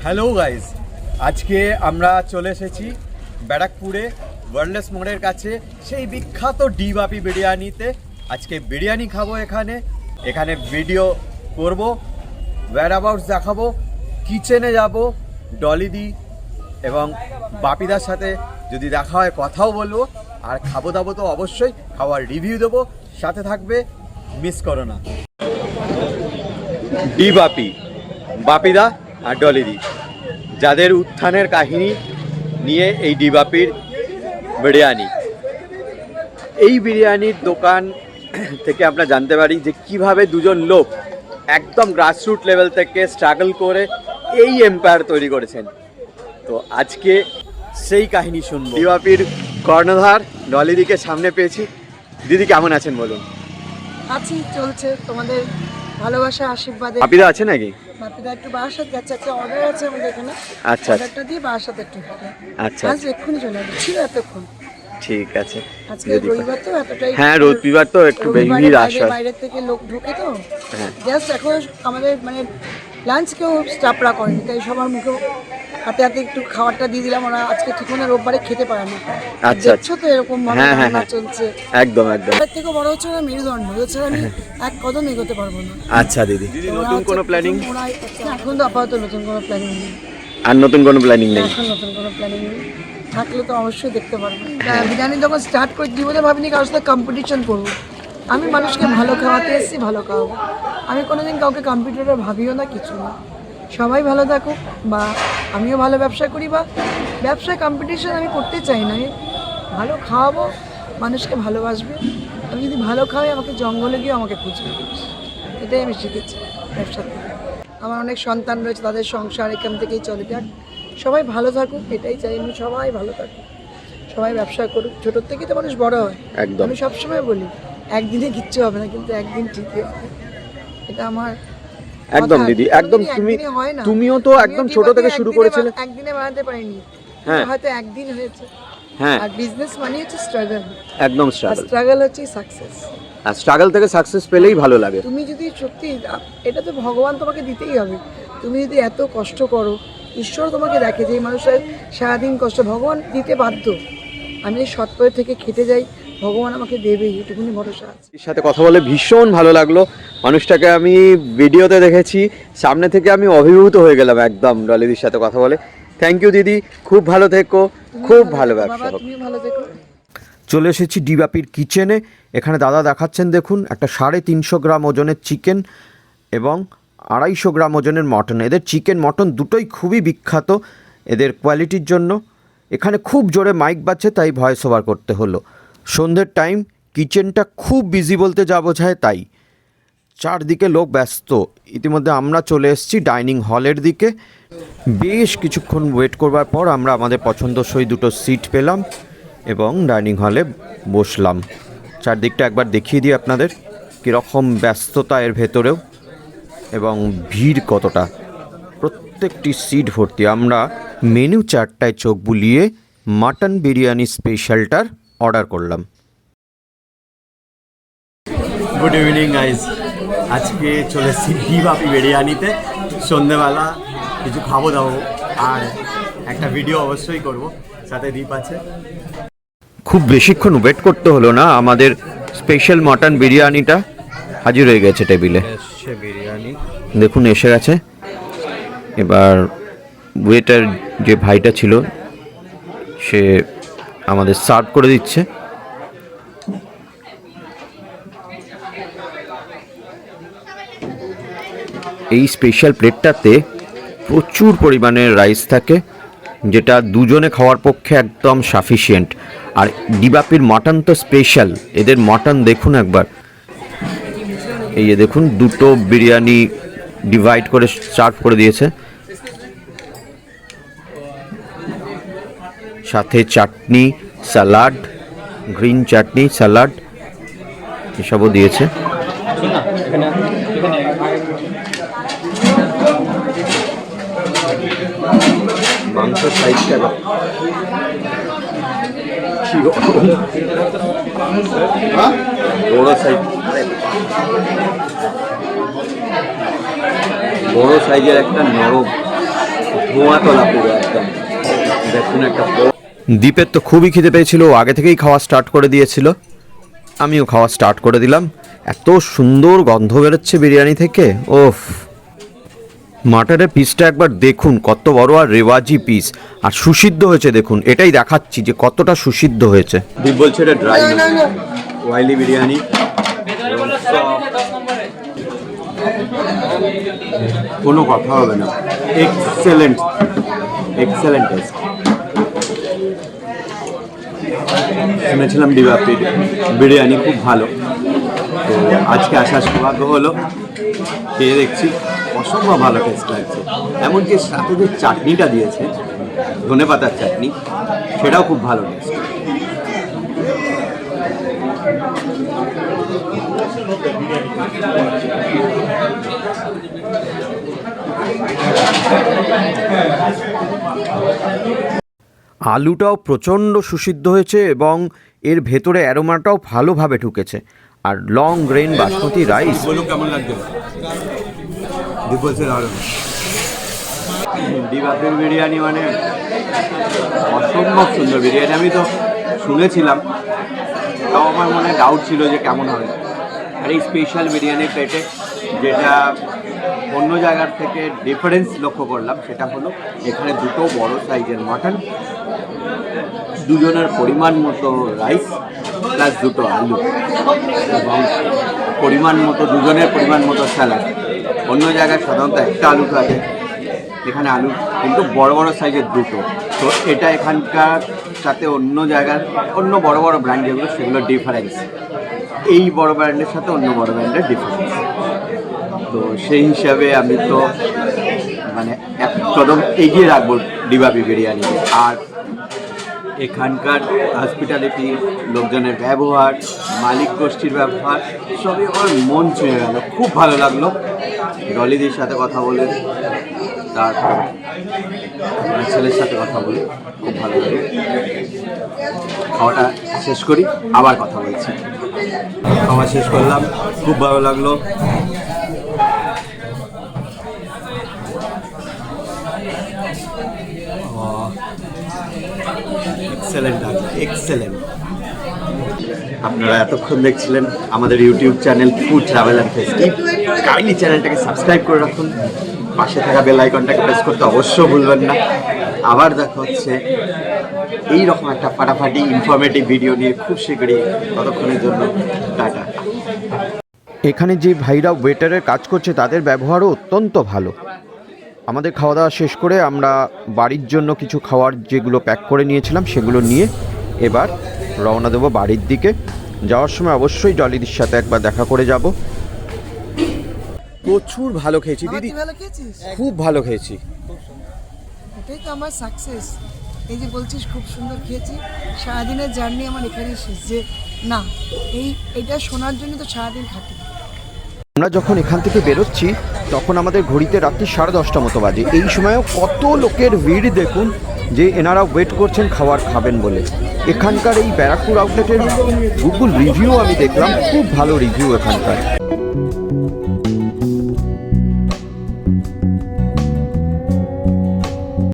Hello guys, আজকে আমরা চলে এসেছি ব্যারাকপুরে ওয়ার্ল্ডলেস মোড়ের কাছে সেই বিখ্যাত ডি বাপি বিরিয়ানিতে। আজকে বিরিয়ানি খাবো, এখানে ভিডিও করব, ওয়্যারঅ্যাবাউটস দেখাবো, কিচেনে যাব, ডলিদি এবং বাপিদার সাথে যদি দেখা হয় কথাও বলবো, আর খাবো দাবো তো অবশ্যই, খাওয়ার রিভিউ দেবো, সাথে থাকবে, মিস করো না। ডি বাপি, বাপিদা আর ডলিদি, যাদের উত্থানের কাহিনী নিয়ে এই ডি বাপির বিরিয়ানি। এই বিরিয়ানির দোকান থেকে আমরা জানতে পারি যে কিভাবে দুজন লোক একদম গ্রাসরুট লেভেল থেকে স্ট্রাগল করে এই এম্পায়ার তৈরি করেছেন। তো আজকে সেই কাহিনী শুনবো। ডি বাপির কর্ণধার ডলিদিকে সামনে পেয়েছি। দিদি কেমন আছেন বলুন? আছি, চলছে তোমাদের ভালোবাসা আশীর্বাদে। বাপিদা আছে নাকি? বাপিদা একটু বাসাতে যাচ্ছে, একটা অর্ডার আছে আমাদের এখানে। আচ্ছা, অর্ডারটা দিয়ে বাসাতে একটু আচ্ছা, আজ এক্ষুনি চলে আসবে, ছিল এতক্ষণ। ঠিক আছে। আজকে রবিবার তো এতটাই, হ্যাঁ রবিবার তো একটু বেশি রাশ হয়, বাইরের থেকে লোক ঢোকে তো। হ্যাঁ, জাস্ট এখন আমাদের মানে লাঞ্চ কেউ স্টাফরা করেনি, তাই সবার মুখে হাতে হাতে একটু খাবারটা দিয়ে দিলাম। ওরা আজকে ঠিকমতো রোববারে খেতে পারে না। আচ্ছা, দেখছো তো এরকম ভাবে রান্না চলছে। একদম একদম। এর থেকে বড় হচ্ছে না মেরুদণ্ড, এছাড়া আমি এক কদম এগোতে পারবো না। আচ্ছা দিদি, নতুন কোনো প্ল্যানিং? এখন তো আপাতত নতুন কোনো প্ল্যানিং নেই। আর নতুন কোনো প্ল্যানিং নেই? এখন নতুন কোনো প্ল্যানিং নেই, থাকলে তো অবশ্যই দেখতে পারবো। বিরিয়ানি যখন স্টার্ট করে জীবনে ভাবিনি কারোর সাথে কম্পিটিশন করবো। আমি মানুষকে ভালো খাওয়াতে এসেছি, ভালো খাওয়াবো। আমি কোনোদিন কাউকে কম্পিটিটর ভাবিও না, কিছু না। সবাই ভালো থাকুক, বা আমিও ভালো ব্যবসা করি, বা ব্যবসায় কম্পিটিশন আমি করতে চাই না। আমি ভালো খাওয়াবো, মানুষকে ভালোবাসবে। আমি যদি ভালো খাওয়াই, আমাকে জঙ্গলে গিয়ে আমাকে খুঁজবে। এটাই আমি শিখেছি ব্যবসা থেকে। আমার অনেক সন্তান রয়েছে, তাদের সংসার এখান থেকেই চলে যাক। সবাই ভালো থাকুক, এটাই চাই আমি। সবাই ভালো থাকুক, সবাই ব্যবসা করুক। ছোটোর থেকেই তো মানুষ বড় হয়। একদম। আমি সবসময় বলি একদিনে কিচ্ছু হবে না, কিন্তু একদিন ঠিকই হবে। এটা আমার একদম দিদি, একদম। তুমিও তো একদম ছোট থেকে শুরু করেছিলে। একদিনে বানাতে পারিনি, হ্যাঁ, হয়তো একদিন হয়েছে। হ্যাঁ, আর বিজনেস মানে হচ্ছে স্ট্রাগল। একদম স্ট্রাগল হচ্ছে সাকসেস। আর স্ট্রাগল থেকে সাকসেস পেলেই ভালো লাগে। তুমি যদি সত্যি, এটা তো ভগবান তোমাকে দিতেই হবে। তুমি যদি এত কষ্ট করো, ঈশ্বর তোমাকে দেখে যে এই মানুষের সারাদিন কষ্ট, ভগবান দিতে বাধ্য। আমি সৎপথ থেকে খেটে যাই, ভগবান আমাকে দেবেই, এটুকুনি ভরসা আছে। এর সাথে কথা বলে ভীষণ ভালো লাগলো। মানুষটাকে আমি ভিডিওতে দেখেছি, সামনে থেকে আমি অভিভূত হয়ে গেলাম একদম ডলিদির সাথে কথা বলে। থ্যাংক ইউ দিদি, খুব ভালো থেকো, খুব ভালো ব্যবসা হোক। তুমি ভালো থেকো। চলে এসেছি ডি বাপির কিচেনে। এখানে দাদা দেখাচ্ছেন, দেখুন, একটা 350 গ্রাম ওজনের চিকেন এবং 250 গ্রাম ওজনের মটন। এদের চিকেন মটন দুটোই খুবই বিখ্যাত এদের কোয়ালিটির জন্য। এখানে খুব জোরে মাইক বাজছে, তাই ভয়েস ওভার করতে হলো। সন্ধ্যের টাইম, কিচেনটা খুব বিজি বলতে যা বোঝায় তাই। চারদিকে লোক ব্যস্ত। ইতিমধ্যে আমরা চলে এসেছি ডাইনিং হলের দিকে। বেশ কিছুক্ষণ ওয়েট করবার পর আমরা আমাদের পছন্দসই দুটো সিট পেলাম এবং ডাইনিং হলে বসলাম। চারদিকটা একবার দেখিয়ে দিই আপনাদের, কীরকম ব্যস্ততা এর ভেতরেও এবং ভিড় কতটা। প্রত্যেকটি সিট ভর্তি। আমরা মেনু চার্টটায় চোখ বুলিয়ে মাটন বিরিয়ানি স্পেশালটার অর্ডার করলাম। গুড ইভিনিং গাইজ, আজকে চলে এসেছি ডি বাপি বিরিয়ানিতে। সন্ধেবেলা কিছু খাবো দাবো আর একটা ভিডিও অবশ্যই করব, সাথে দীপ আছে। খুব বেশিক্ষণ ওয়েট করতে হলো না, আমাদের স্পেশাল মাটন বিরিয়ানিটা হাজির হয়ে গেছে টেবিলে। বিরিয়ানি দেখুন এসে গেছে। এবার ওয়েটার যে ভাইটা ছিল সে আমাদের সার্ভ করে দিচ্ছে। এই স্পেশাল প্লেটটাতে প্রচুর পরিমাণে রাইস থাকে, যেটা দুজনে খাওয়ার পক্ষে একদম সাফিসিয়েন্ট। আর ডি বাপির মাটন তো স্পেশাল। এদের মাটন দেখুন একবার, এই যে দেখুন, দুটো বিরিয়ানি ডিভাইড করে সার্ভ করে দিয়েছে, সাথে চাটনি, স্যালাড, গ্রিন চাটনি, স্যালাড এসবও দিয়েছে। মাংস সাইজটা বড় সাইজ, বড় সাইজের একটা নরম ধোঁয়া তোলা পুরো একদম। দেখুন একটা দীপের তো খুবই খিদে পেয়েছিল, ও আগে থেকেই খাওয়া স্টার্ট করে দিয়েছিল, আমিও খাওয়া স্টার্ট করে দিলাম। এত সুন্দর গন্ধ বেরোচ্ছে বিরিয়ানি থেকে, ওফ। মাটনের পিসটা একবার দেখুন, কত বড় আর রেওয়াজি পিস, আর সুসিদ্ধ হয়েছে দেখুন, এটাই দেখাচ্ছি যে কতটা সুসিদ্ধ হয়েছে। দীপ বলছে এটা ড্রাই ওয়াইলি বিরিয়ানি, কোনো কথা হবে না, এক্সেলেন্ট এক্সেলেন্ট টেস্ট। শুনেছিলাম ডিবাপির বিরিয়ানি খুব ভালো, তো আজকে আসার সৌভাগ্য হলো, খেয়ে দেখছি অসম্ভব ভালো টেস্ট লাগছে। এমনকি সাথে যে চাটনিটা দিয়েছে, ধনেপাতার চাটনি, সেটাও খুব ভালো টেস্ট। আলুটাও প্রচণ্ড সুসিদ্ধ হয়েছে এবং এর ভেতরে অ্যারোমাটাও ভালোভাবে ঢুকেছে, আর লং গ্রেন বাসমতি রাইস। বলুন কেমন লাগছে? দীপ বলছে দারুণ। ডিবাপের বিরিয়ানি মানে অসম্ভব সুন্দর বিরিয়ানি। আমি তো শুনেছিলাম, তাও আমার মনে ডাউট ছিল যে কেমন হবে। আর এই স্পেশাল বিরিয়ানির পেটে যেটা অন্য জায়গার থেকে ডিফারেন্স লক্ষ্য করলাম, সেটা হলো এখানে দুটো বড় সাইজের মাটন, দুজনের পরিমাণ মতো রাইস, প্লাস দুটো আলু, এবং পরিমাণ মতো দুজনের পরিমাণ মতো স্যালাড। অন্য জায়গায় সাধারণত একটা আলু থাকে, এখানে আলু কিন্তু বড় বড় সাইজের দুটো। তো এটা এখানকার সাথে অন্য জায়গার অন্য বড় বড় ব্র্যান্ড যেগুলো, সেগুলো ডিফারেন্স। এই বড় ব্র্যান্ডের সাথে অন্য বড় ব্র্যান্ডের ডিফারেন্স। তো সেই হিসাবে আমি তো মানে এক কদম এগিয়ে রাখবো ডিবাপি বিরিয়ানি। আর এখানকার হসপিটালিটি, লোকজনের ব্যবহার, মালিক গোষ্ঠীর ব্যবহার, সবই আমার মন ছুঁয়ে গেল, খুব ভালো লাগলো। ডলিদির সাথে কথা বলে, তারপর আমার ছেলের সাথে কথা বলে খুব ভালো লাগলো। খাওয়াটা শেষ করি, আবার কথা বলছি। খাওয়া শেষ করলাম, খুব ভালো লাগলো। Excellent excellent. আপনারা এতক্ষণ দেখছিলেন আমাদের YouTube channel food travel and festive. Kindly চ্যানেলটাকে সাবস্ক্রাইব করে রাখুন, পাশে থাকা বেল আইকনটাকে প্রেস করতে অবশ্যই ভুলবেন না। আবার দেখা হচ্ছে এইরকম একটা ফাটাফাটি ইনফরমেটিভ ভিডিও নিয়ে খুব শীঘ্রই। ততক্ষণের জন্য টাটা। এখানে যে ভাইরা ওয়েটারের কাজ করছে তাদের ব্যবহারও অত্যন্ত ভালো। আমাদের খাওয়া দাওয়া শেষ করে আমরা বাড়ির জন্য কিছু খাওয়ার যেগুলো প্যাক করে নিয়েছিলাম সেগুলো নিয়ে এবার রওনা দেবো বাড়ির দিকে। যাওয়ার সময় অবশ্যই ডলিদির সাথে একবার দেখা করে যাব। প্রচুর ভালো খেয়েছি দিদি, ভালো খেয়েছিস? খুব ভালো খেয়েছি। এটাই তো আমার সাকসেস। এই যে বলছিস খুব সুন্দর খেয়েছি, সারাদিনের জার্নি আমার এখানেই শেষ। যে না, এইটা শোনার জন্য তো সারাদিন খাটি। আমরা যখন এখান থেকে বেরোচ্ছি তখন আমাদের ঘড়িতে রাত্রি 10:30 মতো বাজে। এই সময়ও কত লোকের ভিড় দেখুন, যে এনারা ওয়েট করছেন খাবার খাবেন বলে। এখানকার এই ব্যারাকপুর আউটলেটের গুগল রিভিউ আমি দেখলাম, খুব ভালো রিভিউ এখানকার।